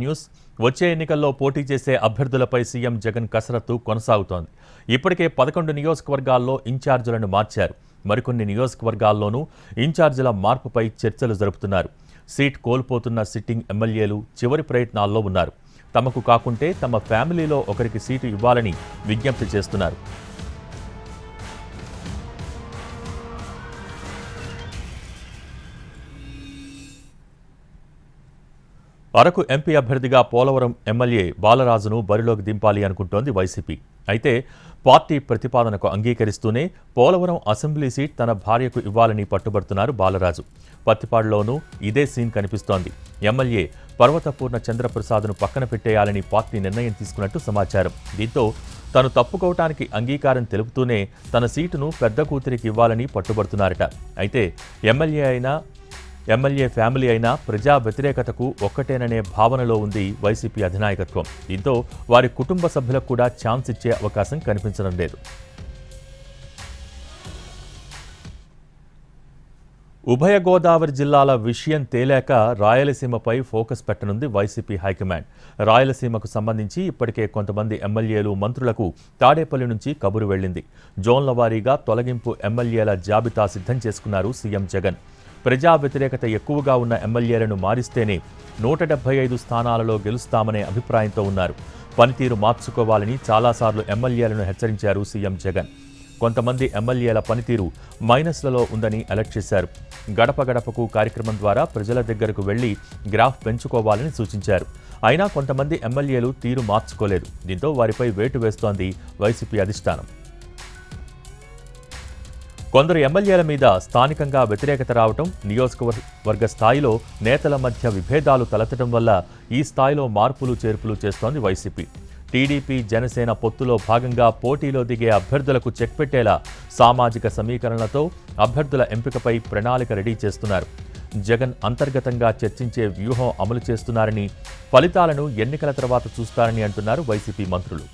News వచ్చే ఎన్నికల్లో పోటీ చేసే అభ్యర్థులపై సీఎం జగన్ కసరత్తు కొనసాగుతోంది. ఇప్పటికే 11 నియోజకవర్గాల్లో ఇన్ఛార్జీలను మార్చారు. మరికొన్ని నియోజకవర్గాల్లోనూ ఇన్ఛార్జీల మార్పుపై చర్చలు జరుపుతున్నారు. సీట్ కోల్పోతున్న సిట్టింగ్ ఎమ్మెల్యేలు చివరి ప్రయత్నాల్లో ఉన్నారు. తమకు కాకుంటే తమ ఫ్యామిలీలో ఒకరికి సీటు ఇవ్వాలని విజ్ఞప్తి చేస్తున్నారు. అరకు ఎంపీ అభ్యర్థిగా పోలవరం ఎమ్మెల్యే బాలరాజును బరిలోకి దింపాలి అనుకుంటోంది వైసీపీ. అయితే పార్టీ ప్రతిపాదనకు అంగీకరిస్తూనే పోలవరం అసెంబ్లీ సీట్ తన భార్యకు ఇవ్వాలని పట్టుబడుతున్నారు బాలరాజు. పత్తిపాడులోనూ ఇదే సీన్ కనిపిస్తోంది. ఎమ్మెల్యే పర్వతపూర్ణ చంద్రప్రసాద్ను పక్కన పెట్టేయాలని పార్టీ నిర్ణయం తీసుకున్నట్టు సమాచారం. దీంతో తను తప్పుకోవటానికి అంగీకారం తెలుపుతూనే తన సీటును పెద్ద కూతురికి ఇవ్వాలని పట్టుబడుతున్నారట. అయితే ఎమ్మెల్యే ఫ్యామిలీ అయినా ప్రజా వ్యతిరేకతకు ఒక్కటేననే భావనలో ఉంది వైసీపీ అధినాయకత్వం. దీంతో వారి కుటుంబ సభ్యులకు కూడా ఛాన్స్ ఇచ్చే అవకాశం కనిపించడం లేదు. ఉభయ గోదావరి జిల్లాల విషయం తేలాక రాయలసీమపై ఫోకస్ పెట్టనుంది వైసీపీ హైకమాండ్. రాయలసీమకు సంబంధించి ఇప్పటికే కొంతమంది ఎమ్మెల్యేలు, మంత్రులకు తాడేపల్లి నుంచి కబురు వెళ్లింది. జోన్ల వారీగా తొలగింపు ఎమ్మెల్యేల జాబితా సిద్ధం చేసుకున్నారు సీఎం జగన్. ప్రజా వ్యతిరేకత ఎక్కువగా ఉన్న ఎమ్మెల్యేలను మారిస్తేనే 175 స్థానాలలో గెలుస్తామనే అభిప్రాయంతో ఉన్నారు. పనితీరు మార్చుకోవాలని చాలాసార్లు ఎమ్మెల్యేలను హెచ్చరించారు సీఎం జగన్. కొంతమంది ఎమ్మెల్యేల పనితీరు మైనస్లలో ఉందని అలర్ట్ చేశారు. గడప గడపకు కార్యక్రమం ద్వారా ప్రజల దగ్గరకు వెళ్లి గ్రాఫ్ పెంచుకోవాలని సూచించారు. అయినా కొంతమంది ఎమ్మెల్యేలు తీరు మార్చుకోలేదు. దీంతో వారిపై వేటు వేస్తోంది వైసీపీ అధిష్టానం. కొందరు ఎమ్మెల్యేల మీద స్థానికంగా వ్యతిరేకత రావటం, నియోజకవర్గ స్థాయిలో నేతల మధ్య విభేదాలు తలెత్తడం వల్ల ఈ స్థాయిలో మార్పులు చేర్పులు చేస్తోంది వైసీపీ. టీడీపీ జనసేన పొత్తులో భాగంగా పోటీలో దిగే అభ్యర్థులకు చెక్ పెట్టేలా సామాజిక సమీకరణలతో అభ్యర్థుల ఎంపికపై ప్రణాళిక రెడీ చేస్తున్నారు. జగన్ అంతర్గతంగా చర్చించే వ్యూహం అమలు చేస్తున్నారని, ఫలితాలను ఎన్నికల తర్వాత చూస్తారని అంటున్నారు వైసీపీ మంత్రులు.